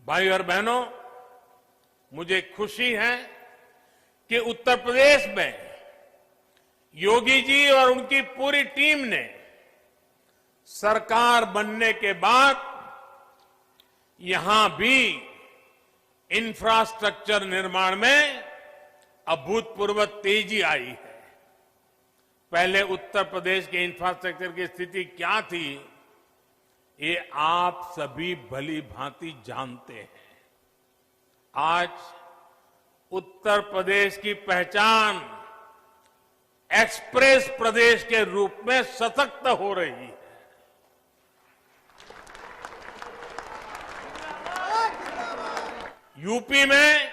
भाई और बहनों, मुझे खुशी है कि उत्तर प्रदेश में योगी जी और उनकी पूरी टीम ने सरकार बनने के बाद यहां भी इंफ्रास्ट्रक्चर निर्माण में अभूतपूर्व तेजी आई है। पहले उत्तर प्रदेश के इंफ्रास्ट्रक्चर की स्थिति क्या थी, ये आप सभी भली भांति जानते हैं। आज उत्तर प्रदेश की पहचान एक्सप्रेस प्रदेश के रूप में सशक्त हो रही है। यूपी में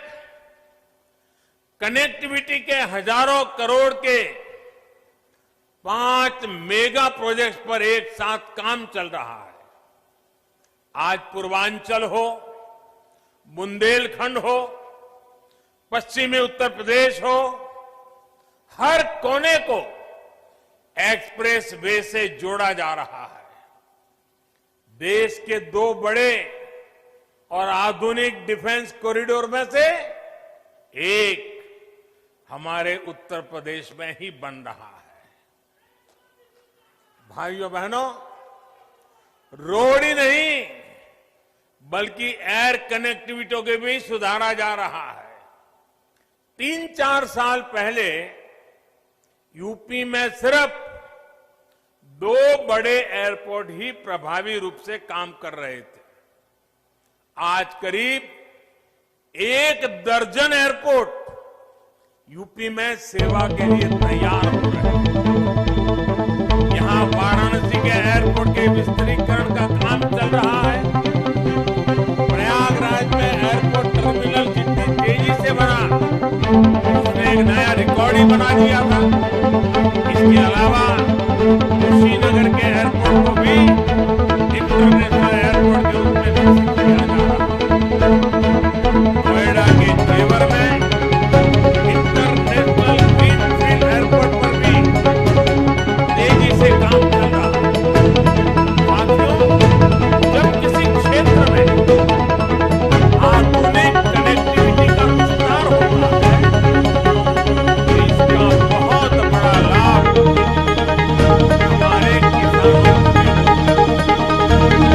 कनेक्टिविटी के हजारों करोड़ के 5 मेगा प्रोजेक्ट्स पर एक साथ काम चल रहा है। आज पूर्वांचल हो, बुंदेलखंड हो, पश्चिमी उत्तर प्रदेश हो, हर कोने को एक्सप्रेस वे से जोड़ा जा रहा है। देश के 2 बड़े और आधुनिक डिफेंस कॉरिडोर में से एक हमारे उत्तर प्रदेश में ही बन रहा है। भाइयों बहनों, रोड ही नहीं बल्कि एयर कनेक्टिविटी को भी सुधारा जा रहा है। 3-4 साल पहले यूपी में सिर्फ 2 बड़े एयरपोर्ट ही प्रभावी रूप से काम कर रहे थे। आज करीब 1 दर्जन एयरपोर्ट यूपी में सेवा के लिए तैयार हो रहे हैं। यहां वाराणसी के एयरपोर्ट के विस्तारीकरण का काम चल रहा है। प्रयागराज में एयरपोर्ट टर्मिनल जितनी तेजी से बना, उसने एक नया रिकॉर्ड ही बना दिया था। इसके अलावा कुशीनगर के एयरपोर्ट को भी इंटरनेशनल एयरपोर्ट के रूप में विकसित किया जा रहा है। नोएडा के जेवर में इंटरनेशनल ग्रीनफील्ड एयरपोर्ट पर भी तेजी से काम चल रहा है। साथियों, जब किसी क्षेत्र में आधुनिक कनेक्टिविटी का विस्तार होता है तो इसका बहुत बड़ा लाभ हमारे किसानों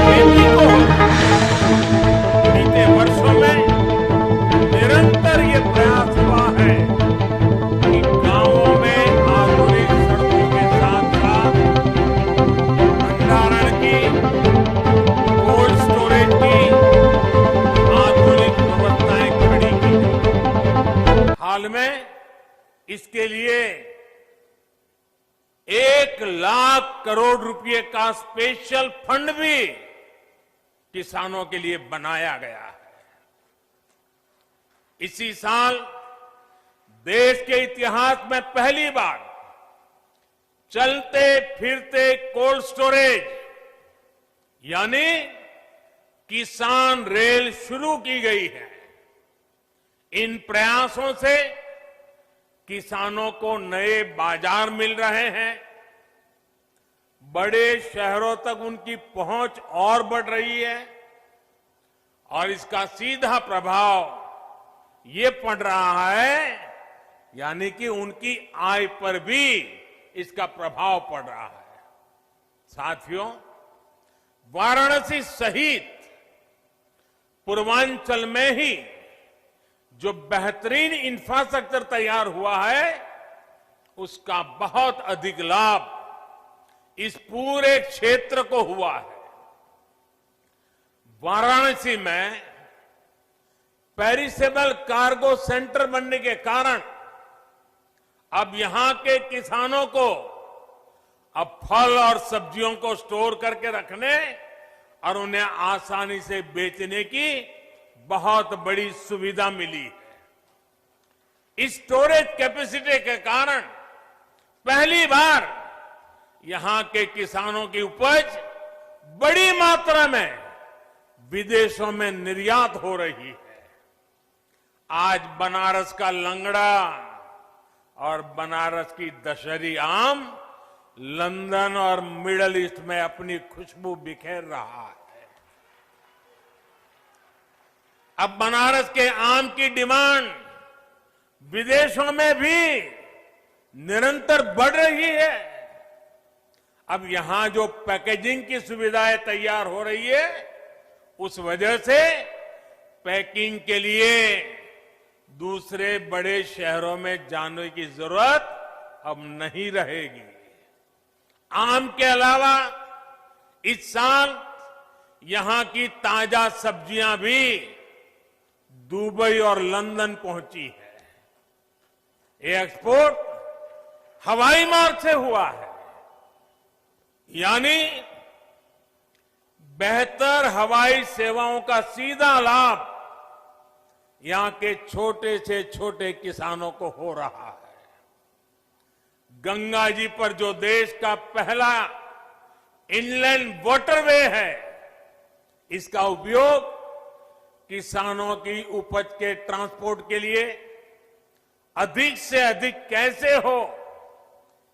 खेती को होता है। बीते वर्षों में निरंतर ये प्रयास हुआ है कि गांवों में आधुनिक सड़कों के साथ साथ भंडारण की, कोल्ड स्टोरेज की आधुनिक व्यवस्थाएं खड़ी की। हाल में इसके लिए 1 लाख करोड़ रुपए का स्पेशल फंड भी किसानों के लिए बनाया गया है। इसी साल देश के इतिहास में पहली बार चलते फिरते कोल्ड स्टोरेज यानी किसान रेल शुरू की गई है। इन प्रयासों से किसानों को नए बाजार मिल रहे हैं, बड़े शहरों तक उनकी पहुंच और बढ़ रही है और इसका सीधा प्रभाव ये पड़ रहा है, यानी कि उनकी आय पर भी इसका प्रभाव पड़ रहा है। साथियों, वाराणसी सहित पूर्वांचल में ही जो बेहतरीन इंफ्रास्ट्रक्चर तैयार हुआ है, उसका बहुत अधिक लाभ इस पूरे क्षेत्र को हुआ है। वाराणसी में पेरिसेबल कार्गो सेंटर बनने के कारण अब यहां के किसानों को अब फल और सब्जियों को स्टोर करके रखने और उन्हें आसानी से बेचने की बहुत बड़ी सुविधा मिली है। इस स्टोरेज कैपेसिटी के कारण पहली बार यहां के किसानों की उपज बड़ी मात्रा में विदेशों में निर्यात हो रही है। आज बनारस का लंगड़ा और बनारस की दशहरी आम लंदन और मिडल ईस्ट में अपनी खुशबू बिखेर रहा है। अब बनारस के आम की डिमांड विदेशों में भी निरंतर बढ़ रही है। अब यहां जो पैकेजिंग की सुविधाएं तैयार हो रही है, उस वजह से पैकिंग के लिए दूसरे बड़े शहरों में जाने की जरूरत अब नहीं रहेगी। आम के अलावा इस साल यहां की ताजा सब्जियां भी दुबई और लंदन पहुंची है। ये एक्सपोर्ट हवाई मार्ग से हुआ है, यानी बेहतर हवाई सेवाओं का सीधा लाभ यहां के छोटे से छोटे किसानों को हो रहा है। गंगा जी पर जो देश का पहला इनलैंड वाटरवे है, इसका उपयोग किसानों की उपज के ट्रांसपोर्ट के लिए अधिक से अधिक कैसे हो,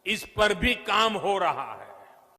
इस पर भी काम हो रहा है।